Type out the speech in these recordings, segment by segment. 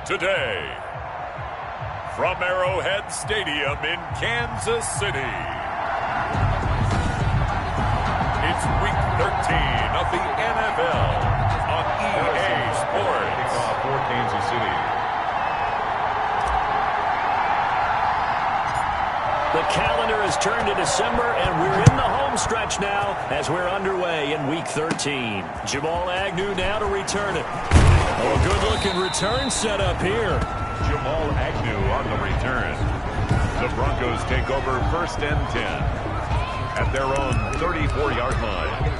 Today, from Arrowhead Stadium in Kansas City, it's Week 13 of the NFL on EA Sports. For Kansas City. The calendar has turned to December, and we're in the home stretch now as we're underway in Week 13. Jamal Agnew now to return it. Oh, a good-looking return set up here. Jamal Agnew on the return. The Broncos take over 1st and 10 at their own 34-yard line.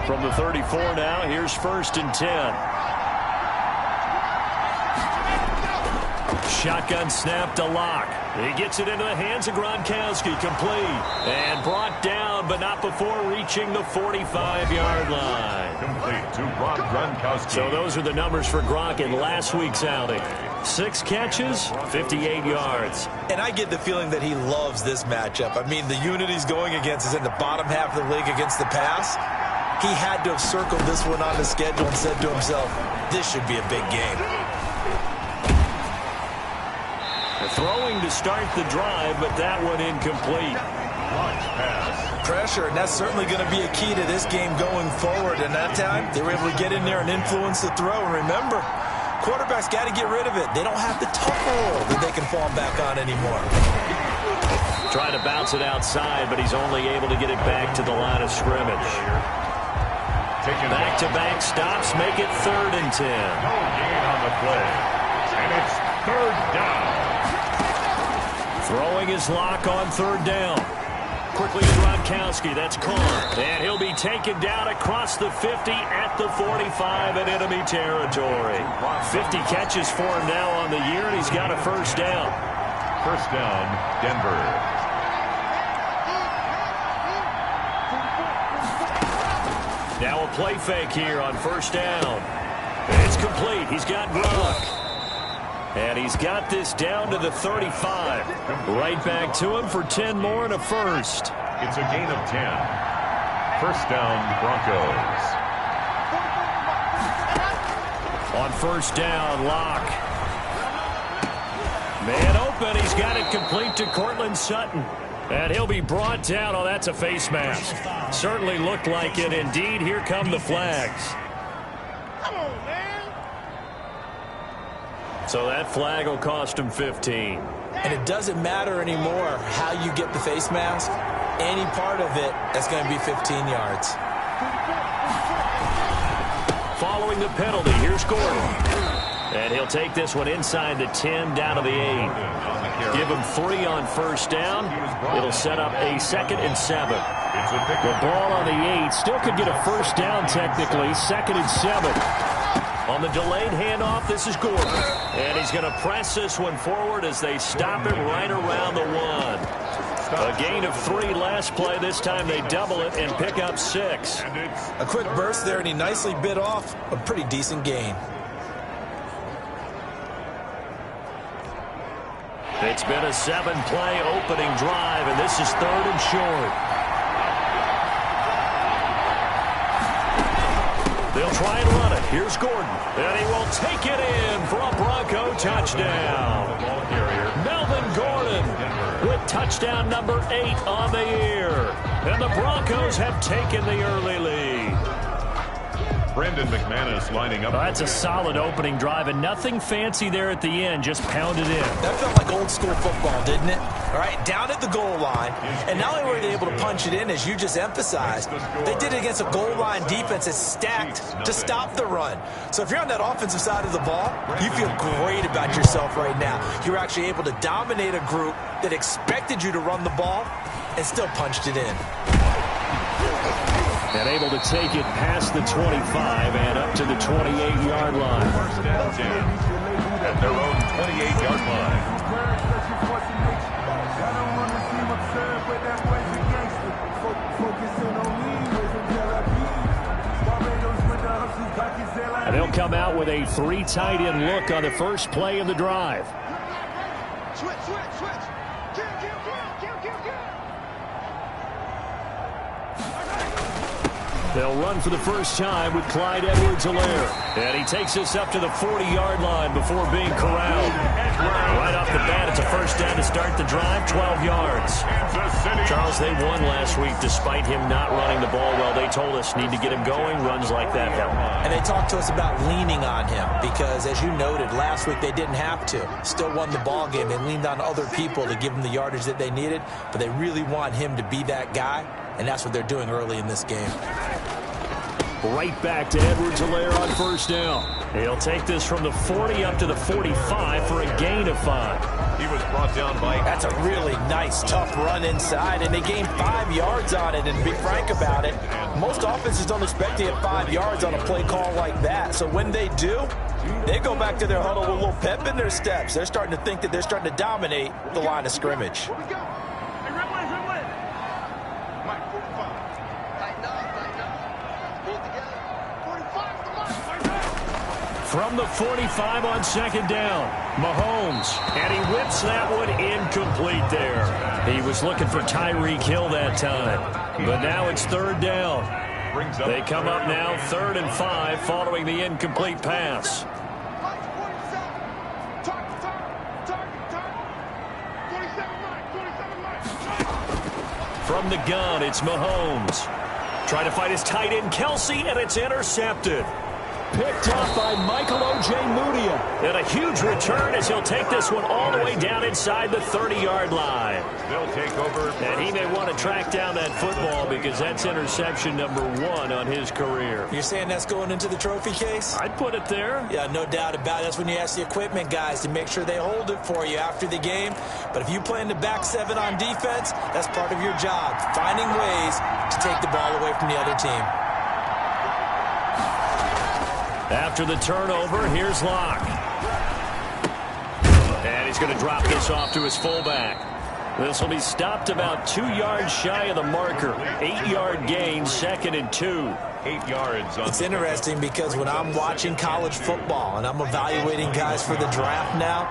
From the 34 now, here's 1st and 10. Shotgun snap to Locke. He gets it into the hands of Gronkowski, complete. And brought down, but not before reaching the 45-yard line. Complete to Rob Gronkowski. So those are the numbers for Gronk in last week's outing. 6 catches, 58 yards. And I get the feeling that he loves this matchup. I mean, the unit he's going against is in the bottom half of the league against the pass. He had to have circled this one on his schedule and said to himself, this should be a big game. Throwing to start the drive, but that one incomplete. Pressure, and that's certainly going to be a key to this game going forward. And that time, they were able to get in there and influence the throw. And remember, quarterbacks got to get rid of it. They don't have the tough roll that they can fall back on anymore. Trying to bounce it outside, but he's only able to get it back to the line of scrimmage. Back-to-back stops make it 3rd and 10. No gain on the play. And it's 3rd down. Throwing his Lock on 3rd down. Quickly to Gronkowski. That's caught. And he'll be taken down across the 50 at the 45 in enemy territory. 50 catches for him now on the year, and he's got a 1st down. 1st down, Denver. Now a play fake here on 1st down. It's complete. He's got Gronk. And he's got this down to the 35. Right back to him for 10 more and a 1st. It's a gain of 10. 1st down, Broncos. On 1st down, Locke. Man open. He's got it complete to Cortland Sutton. And he'll be brought down. Oh, that's a face mask. Certainly looked like it. Indeed, here come the flags. Come on, man. So that flag will cost him 15. And it doesn't matter anymore how you get the face mask. Any part of it, that's going to be 15 yards. Following the penalty, here's Gordon. And he'll take this one inside the 10 down to the 8. Give him 3 on 1st down. It'll set up a 2nd and 7. The ball on the 8 still could get a 1st down technically. 2nd and 7. On the delayed handoff, this is Gordon. And he's going to press this one forward as they stop him right around the 1. A gain of 3 last play. This time they double it and pick up 6. A quick burst there, and he nicely bit off a pretty decent gain. It's been a 7-play opening drive, and this is 3rd and short. They'll try and run it. Here's Gordon. And he will take it in for a Bronco touchdown. Melvin Gordon with touchdown number 8 on the year. And the Broncos have taken the early lead. Brandon McManus lining up. That's a solid opening drive, and nothing fancy there at the end, just pounded in. That felt like old school football, didn't it? All right, down at the goal line, and not only were they able to punch it in, as you just emphasized, they did it against a goal line defense that's stacked to stop the run. So if you're on that offensive side of the ball, you feel great about yourself right now. You're actually able to dominate a group that expected you to run the ball and still punched it in. And able to take it past the 25 and up to the 28-yard line. At their own 28-yard line. come out with a 3 tight end look on the first play of the drive. Switch. Kill. They'll run for the first time with Clyde Edwards-Helaire. And he takes us up to the 40-yard line before being corralled. Right off the bat, it's a first down to start the drive, 12 yards. Charles, they won last week despite him not running the ball well. They told us need to get him going. Runs like that help. And they talked to us about leaning on him because, as you noted, last week they didn't have to. Still won the ball game. They leaned on other people to give them the yardage that they needed, but they really want him to be that guy, and that's what they're doing early in this game. Right back to Edwards-Helaire on first down. He'll take this from the 40 up to the 45 for a gain of 5. He was brought down by... That's a really nice, tough run inside, and they gained 5 yards on it. And to be frank about it, most offenses don't expect to get 5 yards on a play call like that. So when they do, they go back to their huddle with a little pep in their steps. They're starting to think that they're starting to dominate the line of scrimmage. From the 45 on second down, Mahomes, and he whips that one incomplete there. He was looking for Tyreek Hill that time, but now it's third down. They come up now 3rd and 5 following the incomplete pass. From the gun, it's Mahomes. Trying to fight his tight end, Kelsey, and it's intercepted. Picked off by Michael O.J. Mudia. And a huge return as he'll take this one all the way down inside the 30-yard line. They'll take over. And he may want to track down that football because that's interception number 1 on his career. You're saying that's going into the trophy case? I'd put it there. Yeah, no doubt about it. That's when you ask the equipment guys to make sure they hold it for you after the game. But if you play in the back 7 on defense, that's part of your job, finding ways to take the ball away from the other team. After the turnover, here's Locke. And he's going to drop this off to his fullback. This will be stopped about 2 yards shy of the marker. 8-yard gain, 2nd and 2. 8 yards. It's interesting because when I'm watching college football and I'm evaluating guys for the draft now,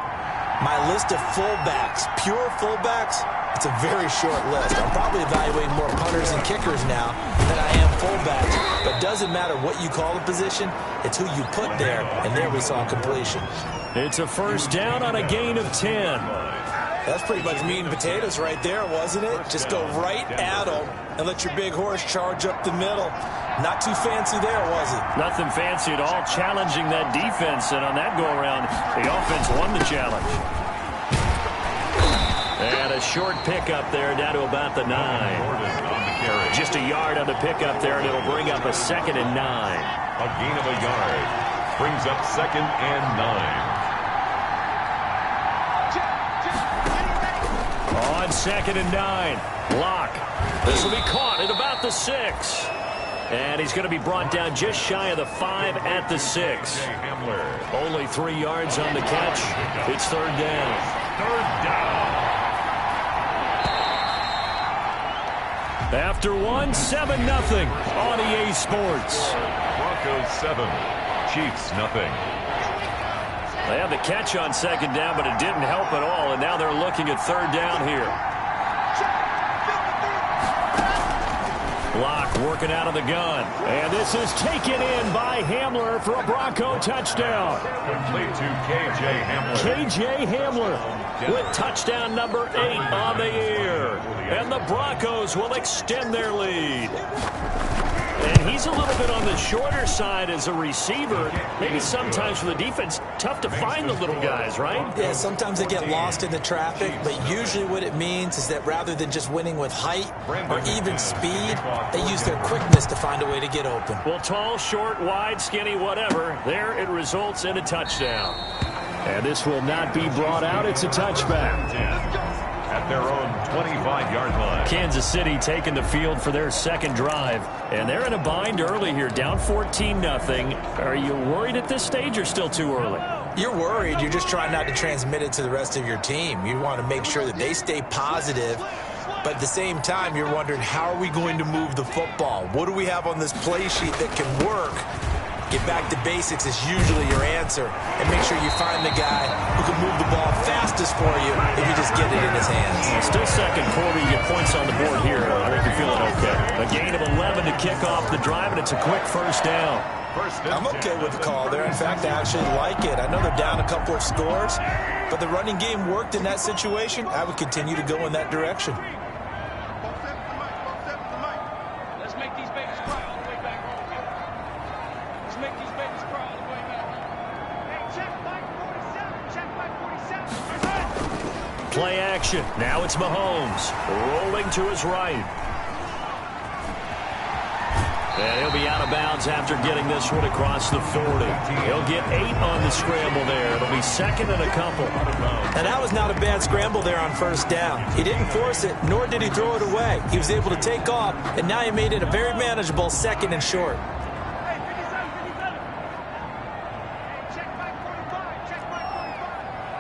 my list of fullbacks, pure fullbacks, it's a very short list. I'm probably evaluating more punters and kickers now than I am fullbacks. But it doesn't matter what you call the position, it's who you put there, and there we saw completion. It's a first down on a gain of 10. That's pretty much meat and potatoes right there, wasn't it? Just go right at them and let your big horse charge up the middle. Not too fancy there, was it? Nothing fancy at all, challenging that defense, and on that go-around, the offense won the challenge. And a short pickup there down to about the 9. Just a yard on the pickup there, and it'll bring up a 2nd and 9. A gain of a yard brings up 2nd and 9. On 2nd and 9, Locke. This will be caught at about the 6. And he's going to be brought down just shy of the 5 at the 6. Only 3 yards on the catch. It's 3rd down. 3rd down. After 1, 7-0 on EA Sports. Broncos 7, Chiefs 0. They had the catch on 2nd down, but it didn't help at all, and now they're looking at 3rd down here. Locke working out of the gun, and this is taken in by Hamler for a Bronco touchdown. Complete to K.J. Hamler. K.J. Hamler with touchdown number 8 on the year. And the Broncos will extend their lead. And he's a little bit on the shorter side as a receiver. Maybe sometimes for the defense, tough to find the little guys, right? Yeah, sometimes they get lost in the traffic, but usually what it means is that rather than just winning with height or even speed, they use their quickness to find a way to get open. Well, tall, short, wide, skinny, whatever, there it results in a touchdown. And this will not be brought out. It's a touchback. At their own 25-yard line. Kansas City taking the field for their 2nd drive. And they're in a bind early here, down 14-0. Are you worried at this stage or still too early? You're worried. You're just trying not to transmit it to the rest of your team. You want to make sure that they stay positive. But at the same time, you're wondering, how are we going to move the football? What do we have on this play sheet that can work? Get back to basics is usually your answer. And make sure you find the guy who can move the ball fastest for you if you just get it in his hands. Still second quarter, you get points on the board here. I think you're feeling okay. A gain of 11 to kick off the drive, and it's a quick first down. I'm okay with the call there. In fact, I actually like it. I know they're down a couple of scores, but the running game worked in that situation. I would continue to go in that direction. Let's make these babies cry all the way back home here. Let's make these babies cry all the way back. Hey, check Mike 47. Check Mike 47. Play action. Now it's Mahomes rolling to his right. And he'll be out of bounds after getting this one across the 40. He'll get 8 on the scramble there. It'll be second and a couple. And that was not a bad scramble there on first down. He didn't force it, nor did he throw it away. He was able to take off, and now he made it a very manageable second and short. Hey, 57, 57. Hey, check Mike 45. Check Mike 45.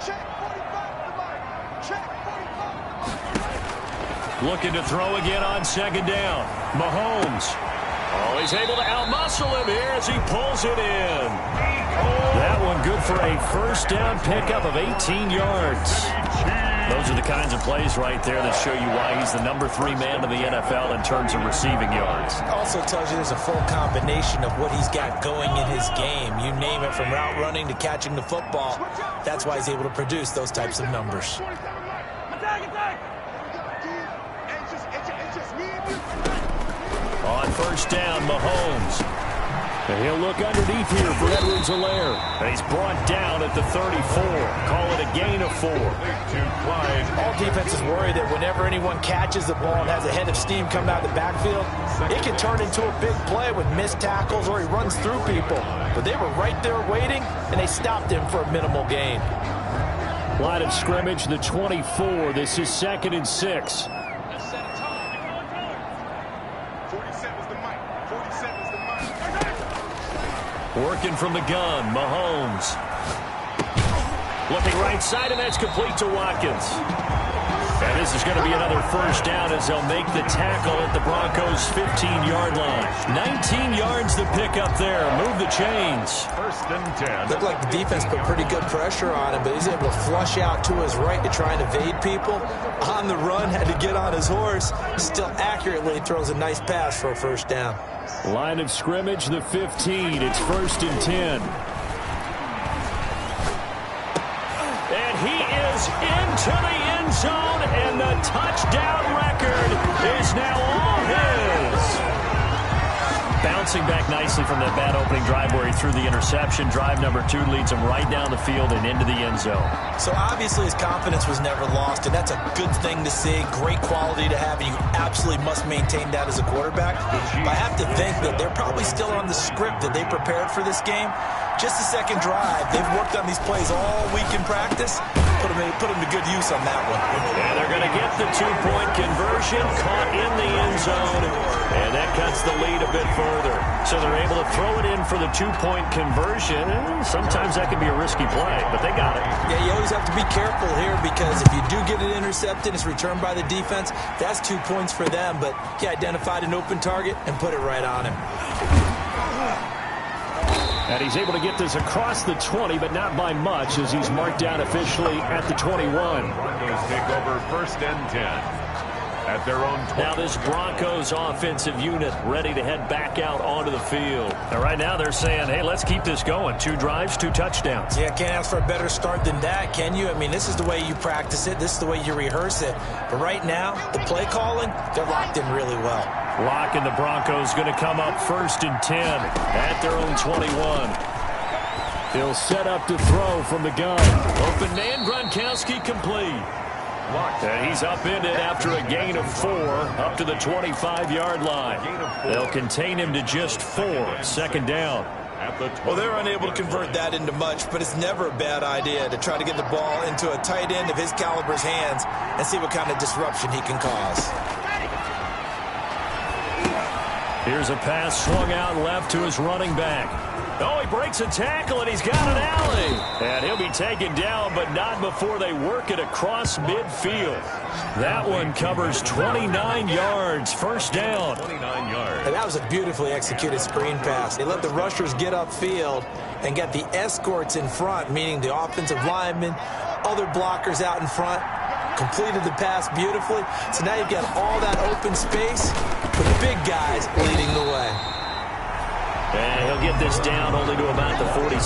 Check 45 to Mike. Check 45 to Mike. Looking to throw again on second down. Mahomes. Oh, he's able to outmuscle him here as he pulls it in. That one good for a first down pickup of 18 yards. Those are the kinds of plays right there that show you why he's the number 3 man in the NFL in terms of receiving yards. Also tells you there's a full combination of what he's got going in his game. You name it, from route running to catching the football. That's why he's able to produce those types of numbers. On first down, Mahomes. And he'll look underneath here for Edwards-Helaire. And he's brought down at the 34. Call it a gain of 4. All defenses worry that whenever anyone catches the ball and has a head of steam coming out of the backfield, it can turn into a big play with missed tackles or he runs through people. But they were right there waiting, and they stopped him for a minimal gain. Line of scrimmage, the 24. This is second and 6. Working from the gun, Mahomes. Looking right side, and that's complete to Watkins. And this is going to be another first down as they'll make the tackle at the Broncos' 15-yard line. 19 yards to pick up there. Move the chains. First and 10. Looked like the defense put pretty good pressure on him, but he's able to flush out to his right to try and evade people. On the run, had to get on his horse. Still accurately throws a nice pass for a first down. Line of scrimmage, the 15. It's first and 10. And he is into the end zone, and the touchdown record is now all his. Bouncing back nicely from that bad opening drive where he threw the interception. Drive number 2 leads him right down the field and into the end zone. So obviously his confidence was never lost, and that's a good thing to see. Great quality to have, and you absolutely must maintain that as a quarterback. But I have to think that they're probably still on the script that they prepared for this game. Just the second drive. They've worked on these plays all week in practice. Put them to good use on that one. And they're going to get the 2-point conversion, caught in the end zone, and that cuts the lead a bit further. So they're able to throw it in for the 2-point conversion. Sometimes that can be a risky play, but they got it. Yeah, you always have to be careful here, because if you do get it intercepted, it's returned by the defense. That's 2 points for them, but he identified an open target and put it right on him. And he's able to get this across the 20, but not by much, as he's marked down officially at the 21. Broncos take over first and 10 at their own 20. Now this Broncos offensive unit ready to head back out onto the field. And right now they're saying, hey, let's keep this going. 2 drives, 2 touchdowns. Yeah, can't ask for a better start than that, can you? I mean, this is the way you practice it. This is the way you rehearse it. But right now, the play calling, they're locked in really well. Lock and the Broncos going to come up first and 10 at their own 21. He'll set up to throw from the gun. Open man, Gronkowski complete. And he's upended after a gain of 4 up to the 25-yard line. They'll contain him to just 4. Second down. Well, they're unable to convert that into much, but it's never a bad idea to try to get the ball into a tight end of his caliber's hands and see what kind of disruption he can cause. Here's a pass swung out left to his running back. Oh, he breaks a tackle, and he's got an alley. And he'll be taken down, but not before they work it across midfield. That one covers 29 yards. First down. 29 yards. And that was a beautifully executed screen pass. They let the rushers get upfield and get the escorts in front, meaning the offensive linemen, other blockers out in front. Completed the pass beautifully. So now you've got all that open space with the big guys leading the way. And he'll get this down only to about the 46.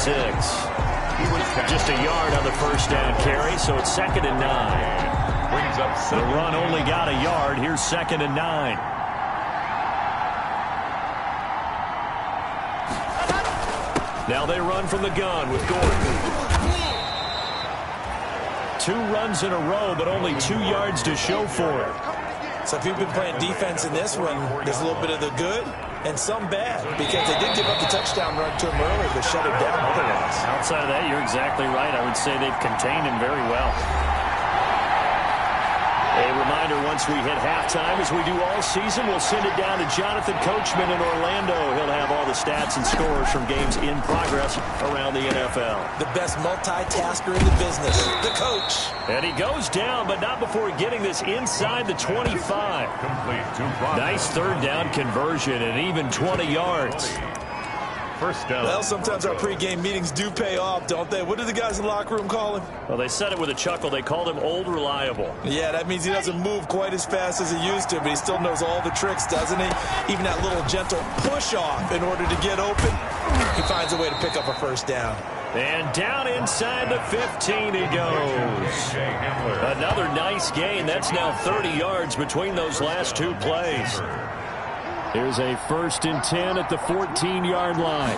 Just a yard on the first down carry, so it's 2nd and 9. Brings up the run only got a yard. Here's 2nd and 9. Now they run from the gun with Gordon. 2 runs in a row, but only 2 yards to show for it. So if you've been playing defense in this one, there's a little bit of the good and some bad, because they did give up the touchdown run to him earlier, but shut him down otherwise. Outside of that, you're exactly right. I would say they've contained him very well. A reminder, once we hit halftime, as we do all season, we'll send it down to Jonathan Coachman in Orlando. He'll have all the stats and scores from games in progress around the NFL. The best multitasker in the business, the coach. And he goes down, but not before getting this inside the 25. Complete. Nice third down conversion and even 20 yards. First down. Well, sometimes our pregame meetings do pay off, don't they? What do the guys in the locker room call him? Well, they said it with a chuckle. They called him Old Reliable. Yeah, that means he doesn't move quite as fast as he used to, but he still knows all the tricks, doesn't he? Even that little gentle push-off in order to get open, he finds a way to pick up a first down. And down inside the 15 he goes. Another nice gain. That's now 30 yards between those last 2 plays. Here's a 1st and 10 at the 14-yard line.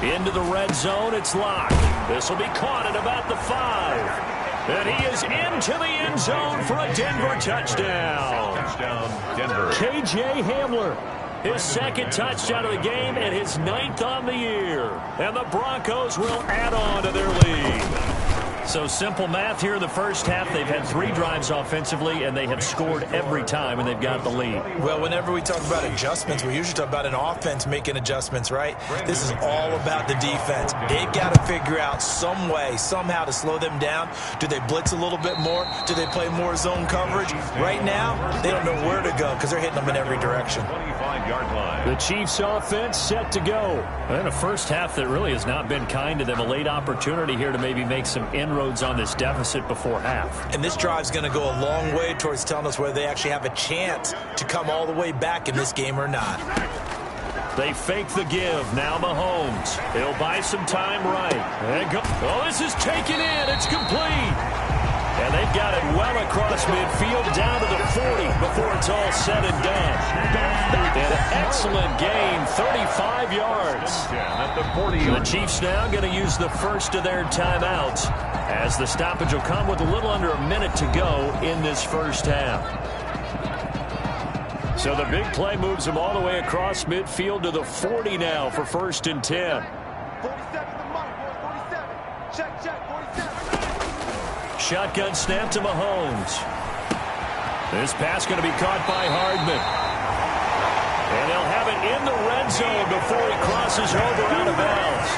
Into the red zone, it's locked. This will be caught at about the 5. And he is into the end zone for a Denver touchdown. Touchdown, Denver. K.J. Hamler, his 2nd touchdown of the game and his 9th on the year. And the Broncos will add on to their lead. So simple math here in the first half. They've had 3 drives offensively, and they have scored every time, and they've got the lead. Well, whenever we talk about adjustments, we usually talk about an offense making adjustments, right? This is all about the defense. They've got to figure out some way, somehow to slow them down. Do they blitz a little bit more? Do they play more zone coverage? Right now, they don't know where to go because they're hitting them in every direction. 25-yard line. The Chiefs offense set to go. And a first half that really has not been kind to them. A late opportunity here to maybe make some inroads on this deficit before half. And this drive's going to go a long way towards telling us whether they actually have a chance to come all the way back in this game or not. They fake the give. Now Mahomes. He'll buy some time right. And go. Oh, this is taken in. It's complete. And they've got it well across midfield down to the 40 before it's all said and done. An excellent gain, 35 yards. At the 40. The Chiefs now going to use the first of their timeouts, as the stoppage will come with a little under a minute to go in this first half. So the big play moves them all the way across midfield to the 40 now for 1st and 10. 47 the mark, boys. 47. Check, 47. Shotgun snap to Mahomes. This pass going to be caught by Hardman. And they'll have it in the red zone before he crosses over out of bounds.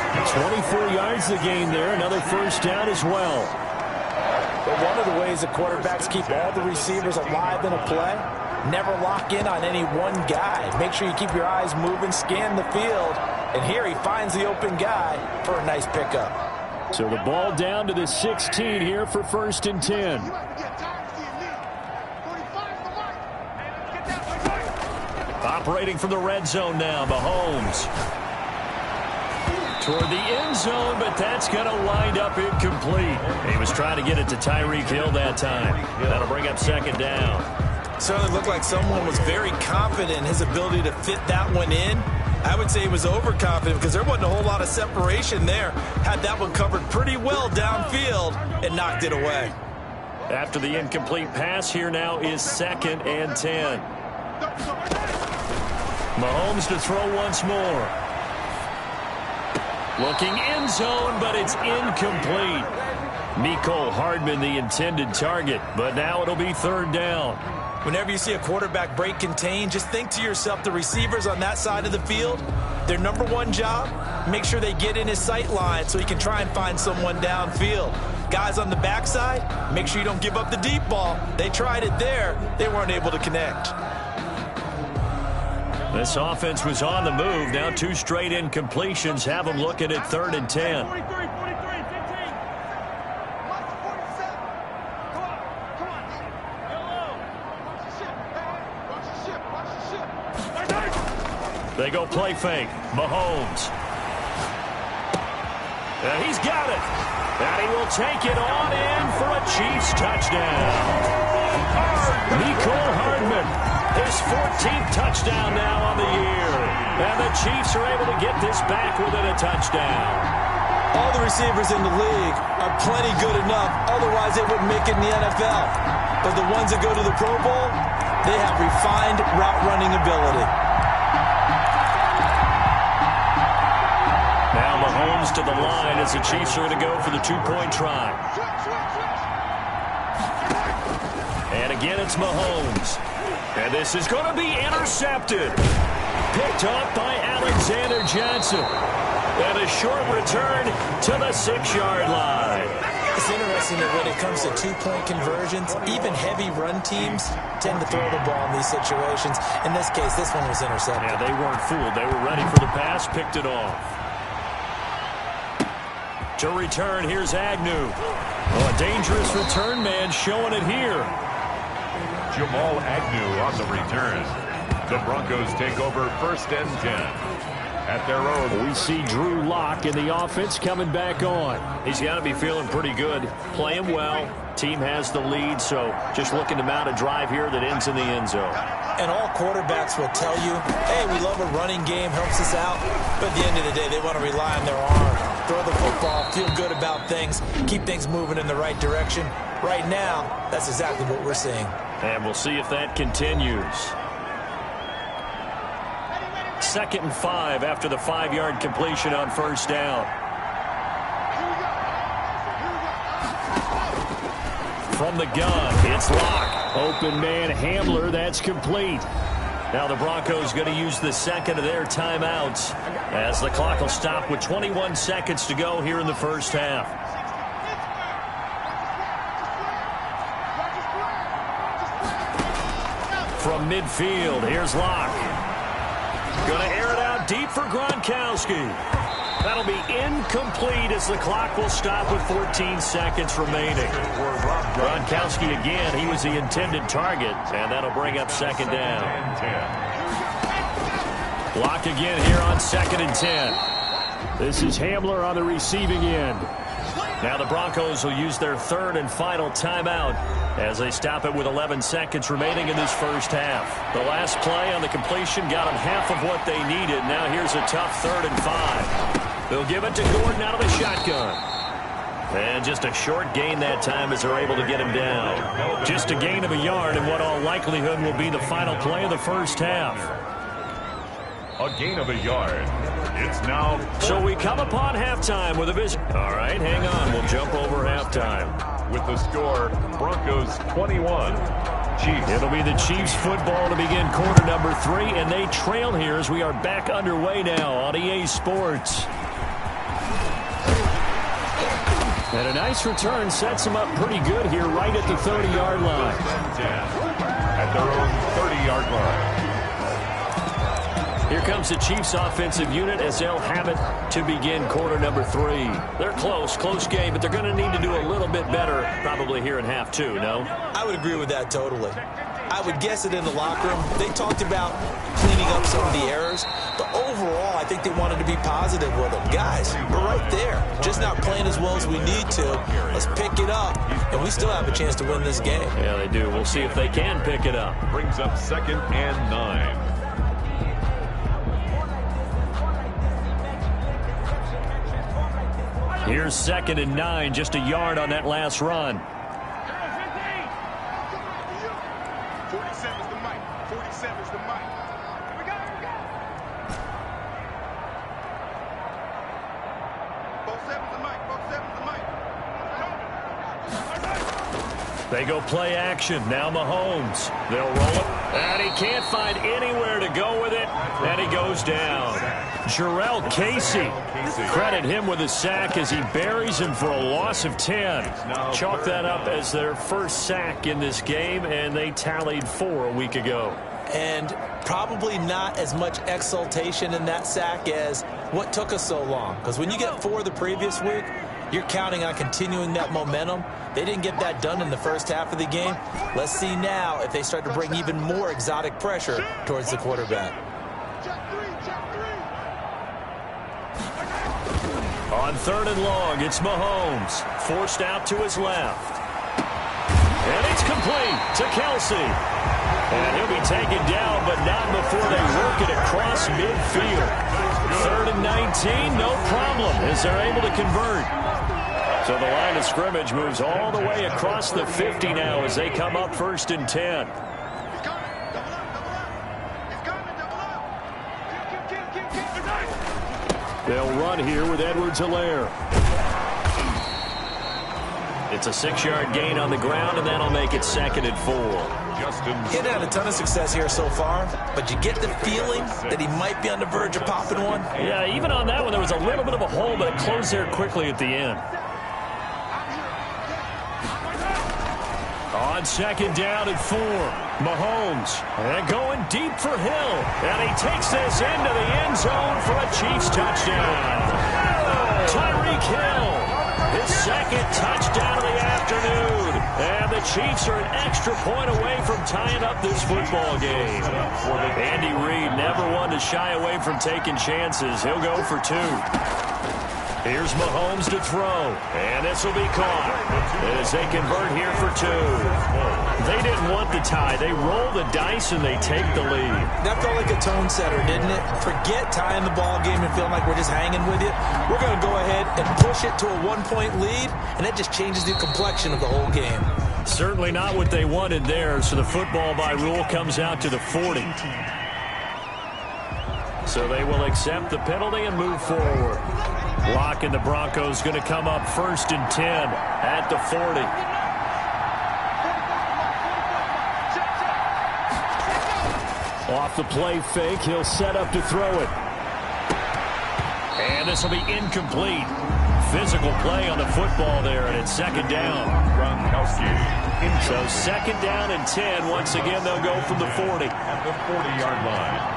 24 yards the gain there. Another first down as well. But one of the ways the quarterbacks keep all the receivers alive in a play, never lock in on any one guy. Make sure you keep your eyes moving, scan the field. And here he finds the open guy for a nice pickup. So the ball down to the 16 here for 1st and 10. Operating from the red zone now, Mahomes. Toward the end zone, but that's going to wind up incomplete. He was trying to get it to Tyreek Hill that time. That'll bring up 2nd down. Certainly looked like someone was very confident in his ability to fit that one in. I would say he was overconfident because there wasn't a whole lot of separation there. Had that one covered pretty well downfield and knocked it away. After the incomplete pass, here now is 2nd and 10. Mahomes to throw once more. Looking end zone, but it's incomplete. Mecole Hardman the intended target, but now it'll be 3rd down. Whenever you see a quarterback break contain, just think to yourself, the receivers on that side of the field, their number one job, make sure they get in his sight line so he can try and find someone downfield. Guys on the backside, make sure you don't give up the deep ball. They tried it there. They weren't able to connect. This offense was on the move. Now 2 straight incompletions have them looking at 3rd and 10. 43, 43, 15. Watch 47. Come on. Hello. Watch the ship. They go play fake. Mahomes. And he's got it. And he will take it on in for a Chiefs touchdown. Mecole Hardman, his 14th touchdown now on the year. And the Chiefs are able to get this back within a touchdown. All the receivers in the league are plenty good enough. Otherwise, they wouldn't make it in the NFL. But the ones that go to the Pro Bowl, they have refined route running ability. Now Mahomes to the line as the Chiefs are going to go for the 2-point try. And again, it's Mahomes. And this is going to be intercepted. Picked off by Alexander Johnson. And a short return to the 6-yard line. It's interesting that when it comes to 2-point conversions, even heavy run teams tend to throw the ball in these situations. In this case, this one was intercepted. Yeah, they weren't fooled. They were ready for the pass, picked it off. To return, here's Agnew. Oh, a dangerous return man showing it here. Jamal Agnew on the return. The Broncos take over 1st and 10. At their own. We see Drew Lock in the offense coming back on. He's got to be feeling pretty good. Playing well. Team has the lead, so just looking to mount a drive here that ends in the end zone. And all quarterbacks will tell you, hey, we love a running game, helps us out. But at the end of the day, they want to rely on their arm. Throw the football, feel good about things, keep things moving in the right direction. Right now, that's exactly what we're seeing. And we'll see if that continues. 2nd and 5 after the 5-yard completion on 1st down. From the gun, it's Lock. Open man Hamler, that's complete. Now the Broncos going to use the 2nd of their timeouts as the clock will stop with 21 seconds to go here in the 1st half. From midfield, here's Lock. Going to air it out deep for Gronkowski. That'll be incomplete as the clock will stop with 14 seconds remaining. Gronkowski again, he was the intended target, and that'll bring up 2nd down. Lock again here on 2nd and 10. This is Hamler on the receiving end. Now the Broncos will use their 3rd and final timeout as they stop it with 11 seconds remaining in this 1st half. The last play on the completion got them half of what they needed. Now here's a tough 3rd and 5. They'll give it to Gordon out of the shotgun. And just a short gain that time as they're able to get him down. Just a gain of a yard in what all likelihood will be the final play of the 1st half. A gain of a yard. It's now. So we come upon halftime with a visit. All right, hang on. We'll jump over halftime. With the score, Broncos 21, Chiefs. It'll be the Chiefs football to begin quarter number 3, and they trail here as we are back underway now on EA Sports. And a nice return sets them up pretty good here right at the 30-yard line. At their own 30-yard line. Here comes the Chiefs offensive unit as they'll have it to begin quarter number 3. They're close game, but they're going to need to do a little bit better probably here in half 2, no? I would agree with that totally. I would guess it in the locker room. They talked about cleaning up some of the errors, but overall I think they wanted to be positive with them. Guys, we're right there. Just not playing as well as we need to. Let's pick it up, and we still have a chance to win this game. Yeah, they do. We'll see if they can pick it up. Brings up 2nd and 9. Here's 2nd and 9, just a yard on that last run. 47's the mic. 47's the mic. Here we go. 47's the mic. 47's the mic. They go play action. Now Mahomes. They'll roll it. And he can't find anywhere to go with it. And he goes down. Jarrell Casey. Credit him with a sack as he buries him for a loss of 10. Chalk that up as their first sack in this game, and they tallied 4 a week ago. And probably not as much exultation in that sack as what took us so long. Because when you get 4 the previous week, you're counting on continuing that momentum. They didn't get that done in the first half of the game. Let's see now if they start to bring even more exotic pressure towards the quarterback. On 3rd and long, it's Mahomes. Forced out to his left. And it's complete to Kelsey. And he'll be taken down, but not before they work it across midfield. 3rd and 19, no problem, as they're able to convert. So the line of scrimmage moves all the way across the 50 now as they come up 1st and 10. They'll run here with Edwards-Helaire. It's a 6-yard gain on the ground, and that'll make it 2nd and 4. He had a ton of success here so far, but you get the feeling that he might be on the verge of popping one. Yeah, even on that one, there was a little bit of a hole, but it closed there quickly at the end. On 2nd down and 4, Mahomes, and going deep for Hill, and he takes this into the end zone for a Chiefs touchdown. Tyreek Hill, his 2nd touchdown of the afternoon, and the Chiefs are an extra point away from tying up this football game. Andy Reid never one to shy away from taking chances. He'll go for 2. Here's Mahomes to throw, and this will be caught as they convert here for 2. They didn't want the tie. They roll the dice, and they take the lead. That felt like a tone setter, didn't it? Forget tying the ball game and feeling like we're just hanging with you. We're going to go ahead and push it to a 1-point lead, and that just changes the complexion of the whole game. Certainly not what they wanted there, so the football by rule comes out to the 40. So they will accept the penalty and move forward. Lock and the Broncos going to come up 1st and 10 at the 40. Off the play fake, he'll set up to throw it. And this will be incomplete. Physical play on the football there, and it's 2nd down. So 2nd down and 10. Once again, they'll go from the 40. At the 40-yard line.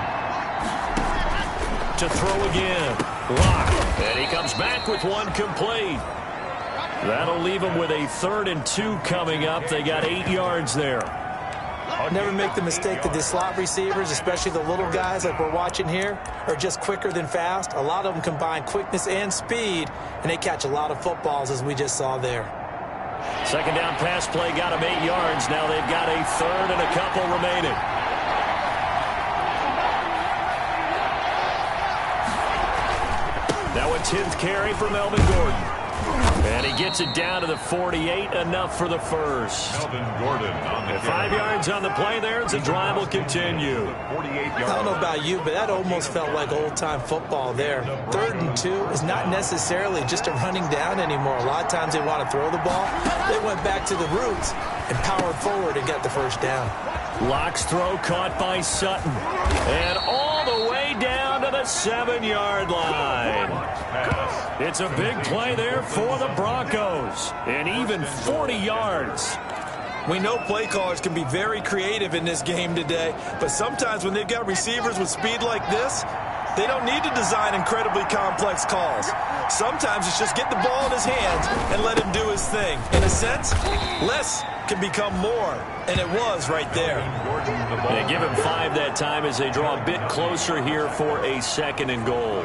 To throw again. Lock. And he comes back with one complete. That'll leave him with a 3rd and 2 coming up. They got 8 yards there. Never make the mistake that the slot receivers, especially the little guys like we're watching here, are just quicker than fast. A lot of them combine quickness and speed, and they catch a lot of footballs, as we just saw there. 2nd down pass play got them 8 yards. Now they've got a 3rd and a couple remaining. Now a 10th carry for Melvin Gordon. And he gets it down to the 48, enough for the first. Melvin Gordon on the 5 yards on the play there as the drive will continue. I don't know about you, but that almost felt like old-time football there. 3rd and 2 is not necessarily just a running down anymore. A lot of times they want to throw the ball. They went back to the roots and powered forward and got the first down. Lock's throw caught by Sutton. And all the way down to the 7-yard line. It's a big play there for the Broncos. And even 40 yards. We know play callers can be very creative in this game today, but sometimes when they've got receivers with speed like this, they don't need to design incredibly complex calls. Sometimes it's just get the ball in his hands and let him do his thing. In a sense, less can become more, and it was right there. They give him 5 that time as they draw a bit closer here for a 2nd and goal.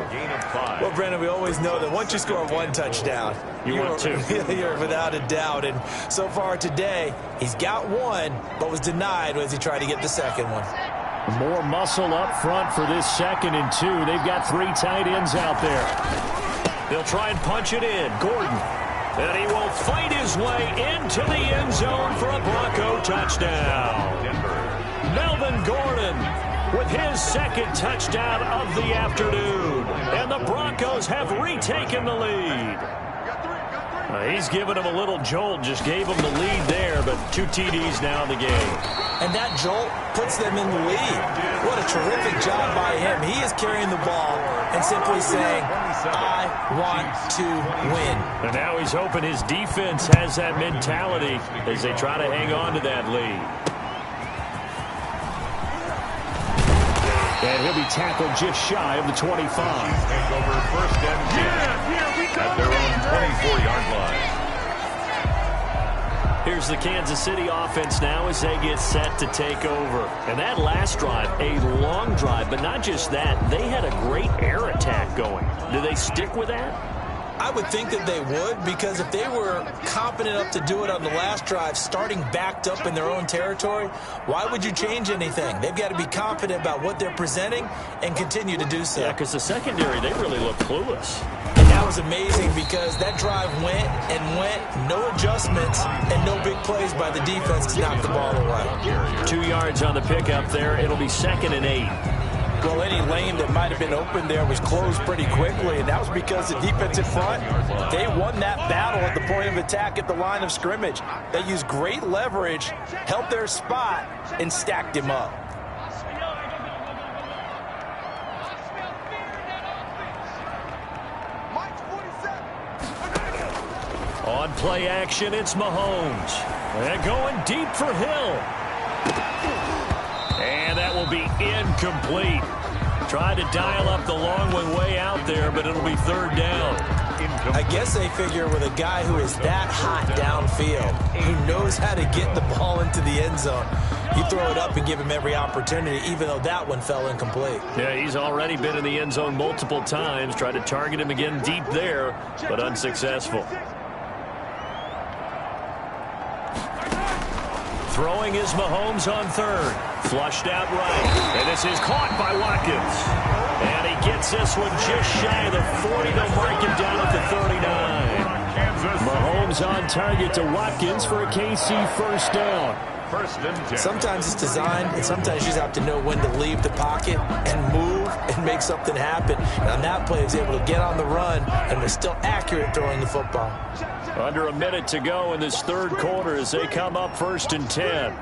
Well, Brandon, we always know that once you score 1 touchdown, want 2. You're without a doubt. And so far today, he's got 1, but was denied as he tried to get the 2nd one. More muscle up front for this 2nd and 2. They've got 3 tight ends out there. They'll try and punch it in. Gordon. And he will fight his way into the end zone for a Bronco touchdown. Melvin Gordon with his 2nd touchdown of the afternoon. And the Broncos have retaken the lead. He's given him a little jolt, just gave him the lead there, but 2 TDs now in the game. And that jolt puts them in the lead. What a terrific job by him. He is carrying the ball and simply saying, I want to win. And now he's hoping his defense has that mentality as they try to hang on to that lead. And he'll be tackled just shy of the 25. Take over first and 10 at their own 24-yard line. Here's the Kansas City offense now as they get set to take over. And that last drive, a long drive, but not just that. They had a great air attack going. Do they stick with that? I would think that they would, because if they were competent enough to do it on the last drive, starting backed up in their own territory, why would you change anything? They've got to be confident about what they're presenting and continue to do so. Yeah, because the secondary, they really look clueless. And that was amazing because that drive went and went, no adjustments and no big plays by the defense to knock the ball away. 2 yards on the pickup there. It'll be 2nd and 8. Well, any lane that might have been open there was closed pretty quickly, and that was because the defensive front, they won that battle at the point of attack at the line of scrimmage. They used great leverage, held their spot, and stacked him up. On play action, it's Mahomes. They're going deep for Hill. And that will be incomplete. Tried to dial up the long one way out there, but it'll be 3rd down. I guess they figure with a guy who is that hot downfield, who knows how to get the ball into the end zone, you throw it up and give him every opportunity, even though that one fell incomplete. Yeah, he's already been in the end zone multiple times. Tried to target him again deep there, but unsuccessful. Throwing is Mahomes on 3rd. Flushed out right. And this is caught by Watkins. And he gets this one just shy of the 40. They'll mark him down at the 39. Mahomes on target to Watkins for a KC first down. First and 10. Sometimes it's designed, and sometimes you just have to know when to leave the pocket and move and make something happen. And on that play, he was able to get on the run and was still accurate throwing the football. Under a minute to go in this 3rd quarter as they come up 1st and 10.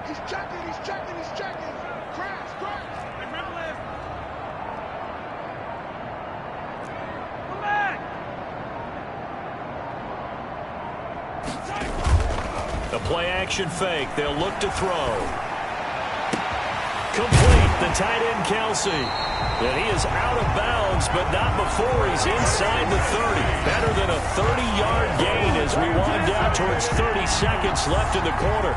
He's checking, he's checking, he's checking. Crash, crash. And middle left. Come back. The play action fake. They'll look to throw. Complete. The tight end, Kelsey. And he is out of bounds, but not before he's inside the 30. Better than a 30-yard gain as we wind down towards 30 seconds left in the quarter.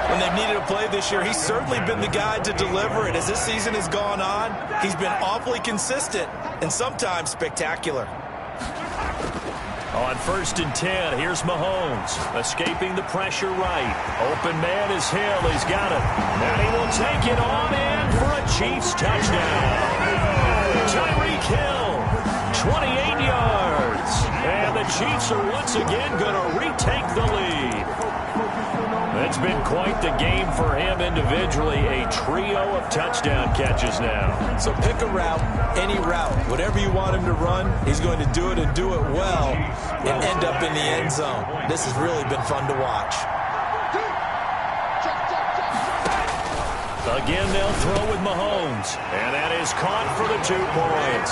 When they've needed a play this year, he's certainly been the guy to deliver it. As this season has gone on, he's been awfully consistent and sometimes spectacular. On 1st and 10, here's Mahomes, escaping the pressure right. Open man is Hill. He's got it. And he will take it on in for a Chiefs touchdown. Tyreek Hill, 28 yards. And the Chiefs are once again going to retake the lead. It's been quite the game for him individually. A trio of touchdown catches now. So pick a route, any route. Whatever you want him to run, he's going to do it and do it well and end up in the end zone. This has really been fun to watch. Again, they'll throw with Mahomes. And that is caught for the 2 points.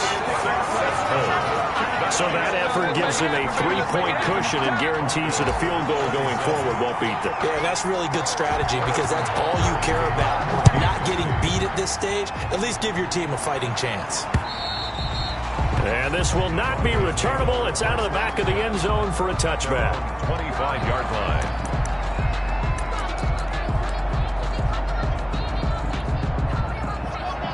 So that effort gives him a 3-point cushion and guarantees that a field goal going forward won't beat them. Yeah, that's really good strategy because that's all you care about. Not getting beat at this stage. At least give your team a fighting chance. And this will not be returnable. It's out of the back of the end zone for a touchback. 25-yard line.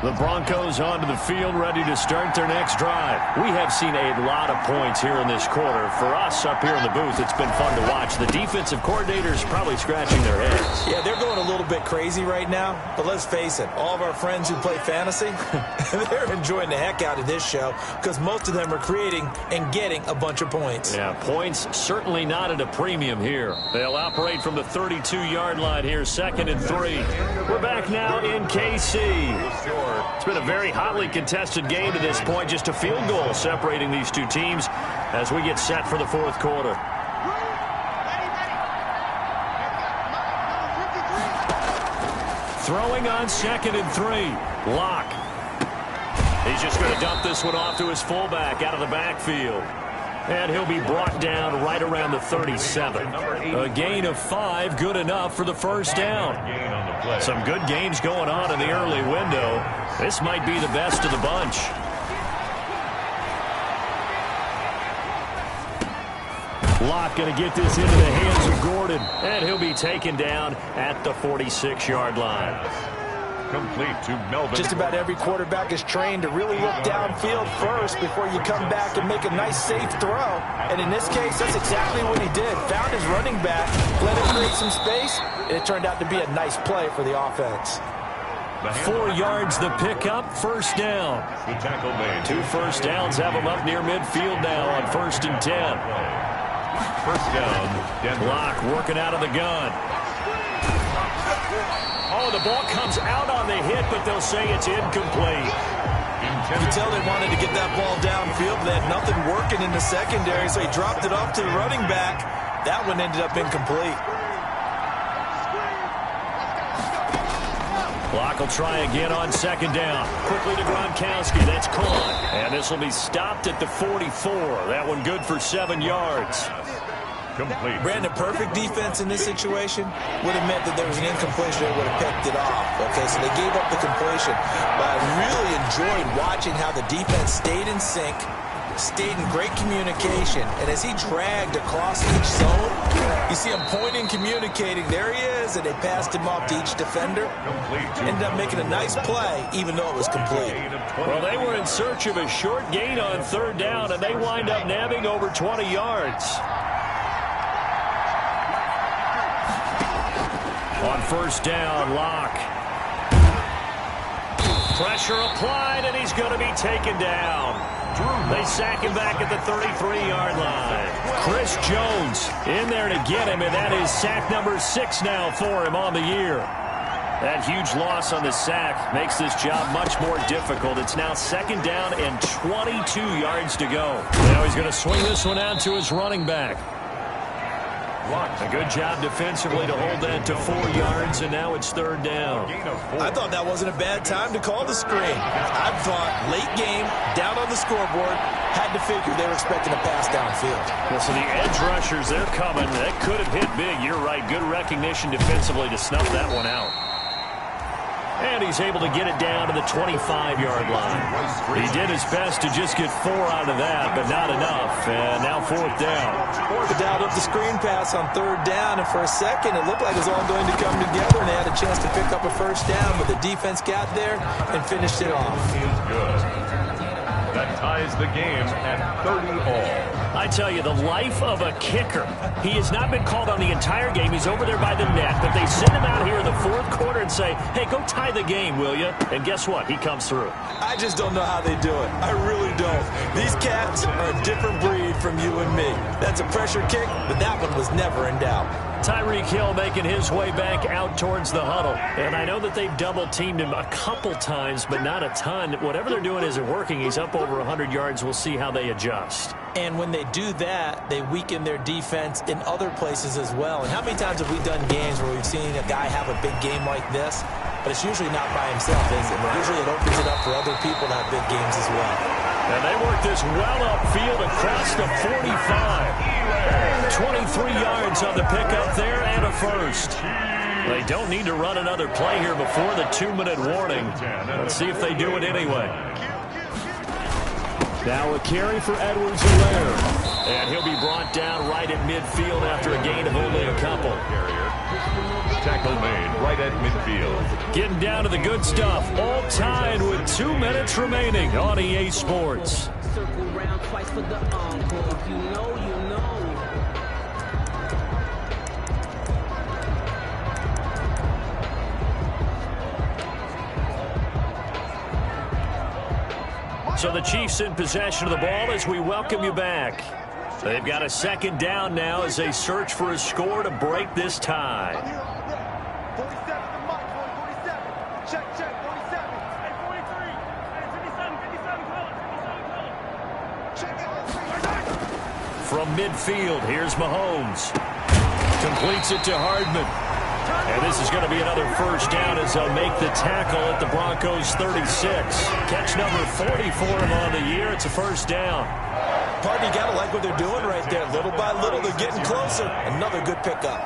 The Broncos onto the field, ready to start their next drive. We have seen a lot of points here in this quarter. For us up here in the booth, it's been fun to watch. The defensive coordinators probably scratching their heads. Yeah, they're going a little bit crazy right now. But let's face it, all of our friends who play fantasy, they're enjoying the heck out of this show because most of them are creating and getting a bunch of points. Yeah, points certainly not at a premium here. They'll operate from the 32-yard line here, 2nd and 3. We're back now in KC. It's been a very hotly contested game to this point. Just a field goal separating these two teams as we get set for the 4th quarter. Throwing on 2nd and 3. Locke. He's just going to dump this one off to his fullback out of the backfield. And he'll be brought down right around the 37. A gain of 5, good enough for the first down. Some good games going on in the early window. This might be the best of the bunch. Locke going to get this into the hands of Gordon. And he'll be taken down at the 46-yard line. Complete to Melvin. Just about every quarterback is trained to really look downfield first before you come back and make a nice, safe throw. And in this case, that's exactly what he did. Found his running back, let him create some space, and it turned out to be a nice play for the offense. 4 yards the pickup, first down. The tackle made. 2 first downs have him up near midfield now on 1st and 10. First down, Denver. Locke working out of the gun. Oh, the ball comes out on the hit, but they'll say it's incomplete. You can tell they wanted to get that ball downfield. They had nothing working in the secondary, so he dropped it off to the running back. That one ended up incomplete. Locke will try again on 2nd down. Quickly to Gronkowski. That's caught. And this will be stopped at the 44. That one good for 7 yards. Complete. Brandon, perfect defense in this situation would have meant that there was an incompletion. They would have picked it off. Okay, so they gave up the completion. But I really enjoyed watching how the defense stayed in sync, stayed in great communication. And as he dragged across each zone, you see him pointing, communicating. There he is, and they passed him off to each defender. Ended up making a nice play, even though it was complete. Well, they were in search of a short gain on 3rd down, and they wind up nabbing over 20 yards. On 1st down, Locke. Pressure applied, and he's going to be taken down. They sack him back at the 33-yard line. Chris Jones in there to get him, and that is sack number 6 now for him on the year. That huge loss on the sack makes this job much more difficult. It's now 2nd down and 22 yards to go. Now he's going to swing this one out to his running back. A good job defensively to hold that to 4 yards, and now it's 3rd down. I thought that wasn't a bad time to call the screen. I thought late game, down on the scoreboard, had to figure they were expecting a pass downfield. Well, so the edge rushers, they're coming. That could have hit big. You're right. Good recognition defensively to snuff that one out. And he's able to get it down to the 25-yard line. He did his best to just get 4 out of that, but not enough. And now 4th down. Dialed up the screen pass on 3rd down, and for a second it looked like it was all going to come together, and they had a chance to pick up a first down, but the defense got there and finished it off. Good. That ties the game at 30 all. I tell you, the life of a kicker. He has not been called on the entire game. He's over there by the net, but they send him out here in the 4th quarter and say, hey, go tie the game, will you? And guess what? He comes through. I just don't know how they do it. I really don't. These cats are a different breed from you and me. That's a pressure kick, but that one was never in doubt. Tyreek Hill making his way back out towards the huddle. And I know that they've double-teamed him a couple times, but not a ton. Whatever they're doing isn't working. He's up over 100 yards. We'll see how they adjust. And when they do that, they weaken their defense in other places as well. And how many times have we done games where we've seen a guy have a big game like this? But it's usually not by himself, is it? Usually it opens it up for other people to have big games as well. And they work this well upfield across the 45. 23 yards on the pickup there and a first. They don't need to run another play here before the 2-minute warning. Let's see if they do it anyway. Now a carry for Edwards-Helaire. And he'll be brought down right at midfield after a gain of only a couple. Tackle made right at midfield. Getting down to the good stuff. All tied with 2 minutes remaining on EA Sports. Circle round twice for the encore. If you know, you know. So the Chiefs in possession of the ball as we welcome you back. They've got a 2nd down now as they search for a score to break this tie. 47 to Mike, 47. Check, 47. And 43. And 57, color. Check. From midfield, here's Mahomes. Completes it to Hardman. And this is going to be another first down as they'll make the tackle at the Broncos' 36. Catch number 40 for him on the year. It's a first down. Partner, you got to like what they're doing right there. Little by little, they're getting closer. Another good pickup.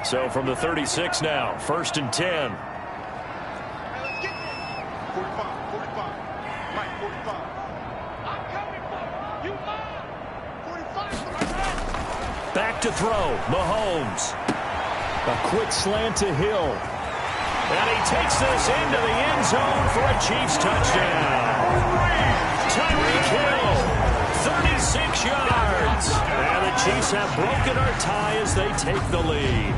So from the 36 now, first and 10. 45, 45. Mike, 45. I'm coming for you. You mine. 45. Back to throw. Mahomes. A quick slant to Hill. And he takes this into the end zone for a Chiefs touchdown. Tyreek Hill, 36 yards. And the Chiefs have broken our tie as they take the lead.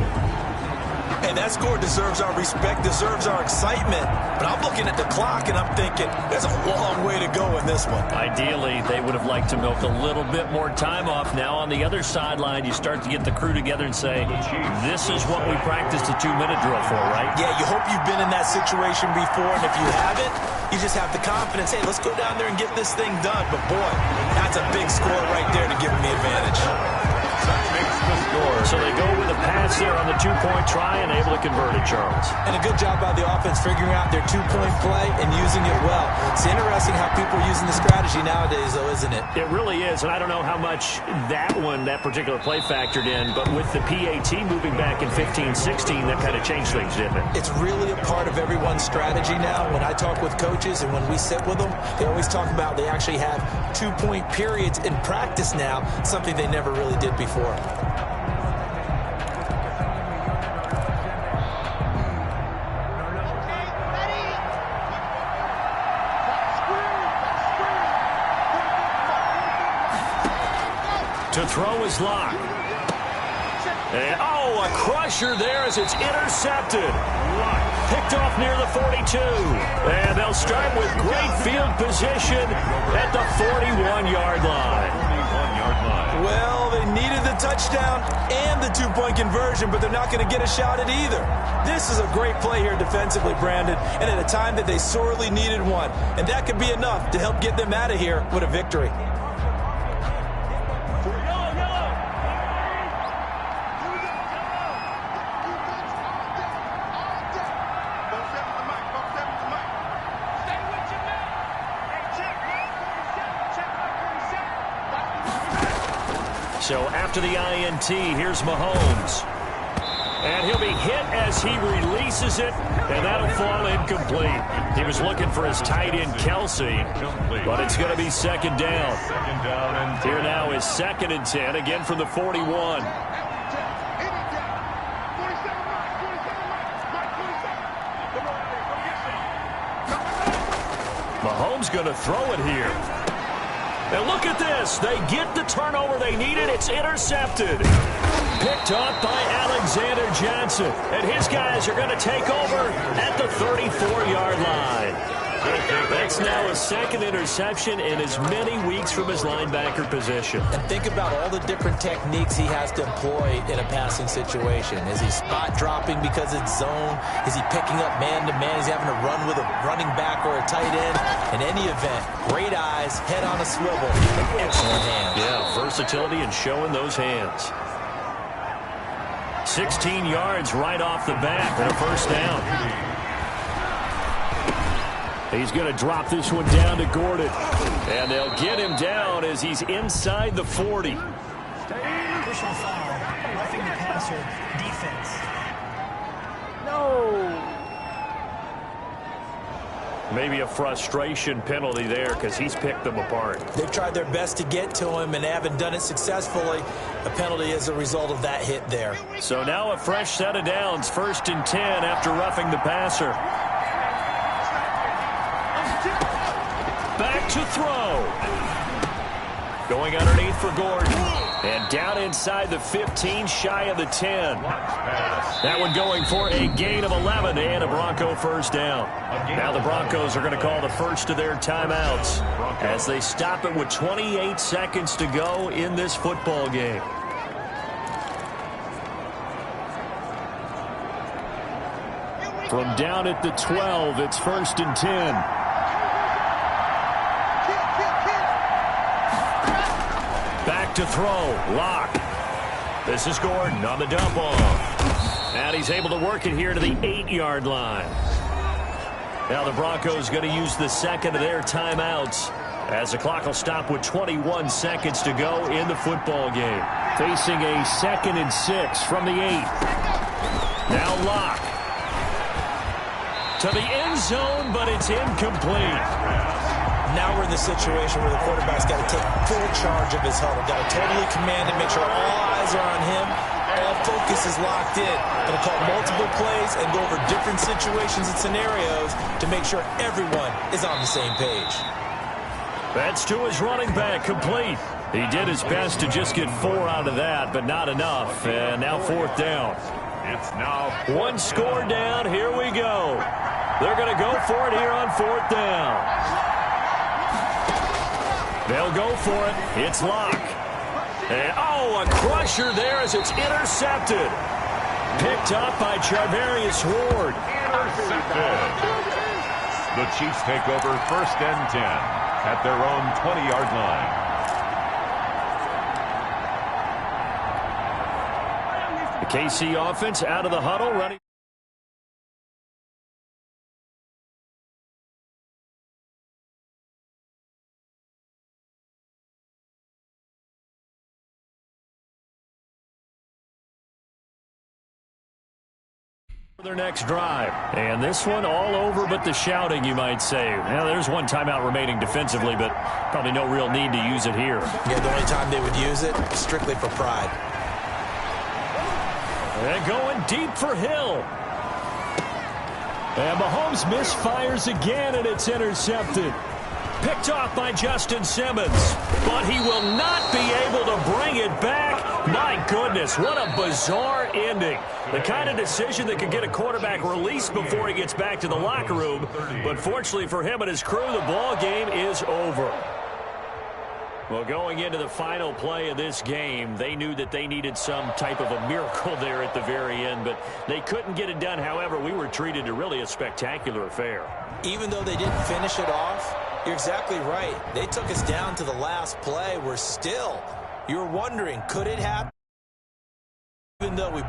Hey, that score deserves our respect, deserves our excitement. But I'm looking at the clock, and I'm thinking, there's a long way to go in this one. Ideally, they would have liked to milk a little bit more time off. Now, on the other sideline, you start to get the crew together and say, this is what we practiced a 2-minute drill for, right? Yeah, you hope you've been in that situation before, and if you haven't, you just have the confidence, hey, let's go down there and get this thing done. But, boy, that's a big score right there to give them the advantage. So they go with a pass there on the 2-point try and able to convert it, Charles. And a good job by the offense figuring out their 2-point play and using it well. It's interesting how people are using the strategy nowadays, though, isn't it? It really is, and I don't know how much that particular play factored in, but with the PAT moving back in 15-16, that kind of changed things, didn't it? It's really a part of everyone's strategy now. When I talk with coaches and when we sit with them, they always talk about they actually have 2-point periods in practice now, something they never really did before. To throw is locked. And, a crusher there as it's intercepted. Picked off near the 42. And they'll start with great field position at the 41-yard line. Well, they needed the touchdown and the 2-point conversion, but they're not going to get a shot at either. This is a great play here defensively, Brandon, and at a time that they sorely needed one. And that could be enough to help get them out of here with a victory. So after the INT, here's Mahomes. And he'll be hit as he releases it, and that'll fall incomplete. He was looking for his tight end, Kelsey, but it's going to be second down. Here now is 2nd and 10, again from the 41. Mahomes going to throw it here. And look at this. They get the turnover they needed. It's intercepted. Picked up by Alexander Johnson. And his guys are going to take over at the 34-yard line. That's now his 2nd interception in as many weeks from his linebacker position. And think about all the different techniques he has to employ in a passing situation. Is he spot dropping because it's zone? Is he picking up man-to-man? Is he having to run with a running back or a tight end? In any event, great eyes, head on a swivel, and excellent hands. Yeah, versatility and showing those hands. 16 yards right off the bat and a first down. He's going to drop this one down to Gordon. And they'll get him down as he's inside the 40. Personal foul, roughing the passer, defense. No. Maybe a frustration penalty there because he's picked them apart. They've tried their best to get to him and haven't done it successfully. A penalty as a result of that hit there. So now a fresh set of downs, 1st and 10 after roughing the passer. Back to throw. Going underneath for Gordon. And down inside the 15, shy of the 10. That one going for a gain of 11 and a Bronco first down. Now the Broncos are going to call the first of their timeouts as they stop it with 28 seconds to go in this football game. From down at the 12, it's 1st and 10. Back to throw. Lock. This is Gordon on the dump off. And he's able to work it here to the 8-yard line. Now the Broncos going to use the second of their timeouts as the clock will stop with 21 seconds to go in the football game. Facing a 2nd and 6 from the 8. Now Locke. To the end zone, but it's incomplete. Now we're in the situation where the quarterback's got to take full charge of his huddle. Got to totally command it, make sure all eyes are on him. All focus is locked in. Going to call multiple plays and go over different situations and scenarios to make sure everyone is on the same page. That's to his running back, complete. He did his best to just get 4 out of that, but not enough. And now 4th down. It's now 1 score down. Here we go. They're going to go for it here on 4th down. They'll go for it. It's Locke. And, a crusher there as it's intercepted. Picked up by Charvarius Ward. intercepted. The Chiefs take over 1st and 10 at their own 20-yard line. The KC offense out of the huddle, running. Their next drive. And this one all over but the shouting, you might say. Well, there's one timeout remaining defensively, but probably no real need to use it here. Yeah, the only time they would use it, strictly for pride. And going deep for Hill. And Mahomes misfires again, and it's intercepted. Picked off by Justin Simmons. But he will not be able to bring it back. My goodness, what a bizarre ending. The kind of decision that could get a quarterback released before he gets back to the locker room. But fortunately for him and his crew, the ball game is over. Well, going into the final play of this game, they knew that they needed some type of a miracle there at the very end, but they couldn't get it done. However, we were treated to really a spectacular affair. Even though they didn't finish it off, you're exactly right. They took us down to the last play. We're still, you're wondering, could it happen? Even though we both